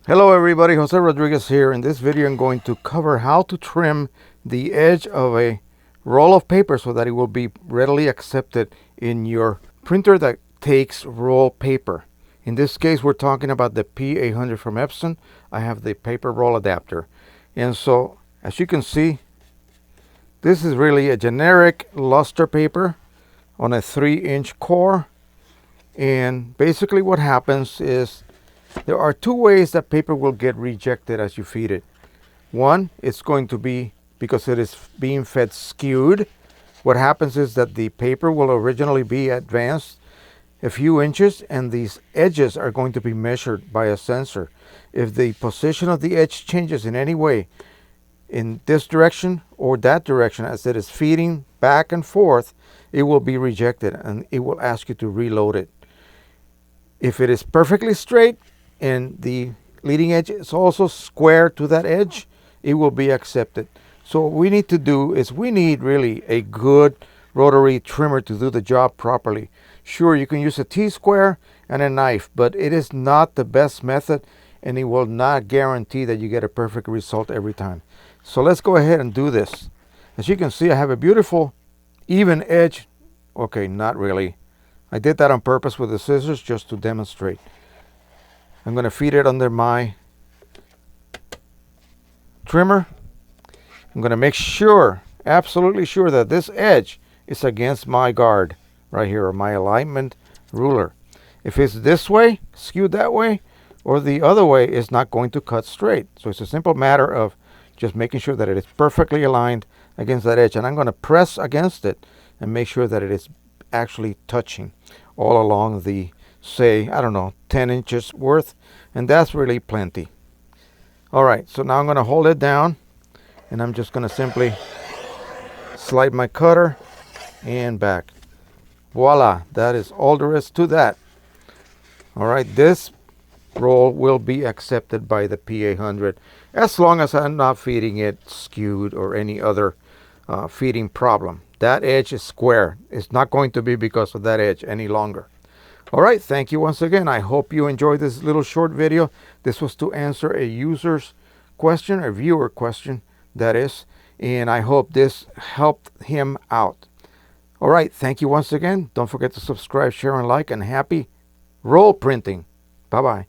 Hello everybody, Jose Rodriguez here. In this video I'm going to cover how to trim the edge of a roll of paper so that it will be readily accepted in your printer that takes roll paper. In this case we're talking about the P800 from Epson. I have the paper roll adapter. And so as you can see, this is really a generic luster paper on a 3-inch core. And basically what happens is there are two ways that paper will get rejected as you feed it. One, it's going to be because it is being fed skewed. What happens is that the paper will originally be advanced a few inches and these edges are going to be measured by a sensor. If the position of the edge changes in any way in this direction or that direction as it is feeding back and forth, it will be rejected and it will ask you to reload it. If it is perfectly straight and the leading edge is also square to that edge, it will be accepted. So what we need to do is we need really a good rotary trimmer to do the job properly. Sure, you can use a T-square and a knife, but it is not the best method and it will not guarantee that you get a perfect result every time. So let's go ahead and do this. As you can see, I have a beautiful even edge. Okay, not really. I did that on purpose with the scissors just to demonstrate. I'm going to feed it under my trimmer. I'm going to make sure, absolutely sure, that this edge is against my guard right here, or my alignment ruler. If it's this way, skewed that way, or the other way, it's not going to cut straight. So it's a simple matter of just making sure that it is perfectly aligned against that edge. And I'm going to press against it and make sure that it is actually touching all along the, say, I don't know, 10 inches worth, and that's really plenty. All right, so now I'm going to hold it down and I'm just going to simply slide my cutter and back. Voila, that is all there is to that. All right, this roll will be accepted by the P800 as long as I'm not feeding it skewed or any other feeding problem. That edge is square. It's not going to be because of that edge any longer. All right, thank you once again. I hope you enjoyed this little short video. This was to answer a user's question, a viewer question, that is, and I hope this helped him out. All right, thank you once again. Don't forget to subscribe, share, and like, and happy roll printing. Bye-bye.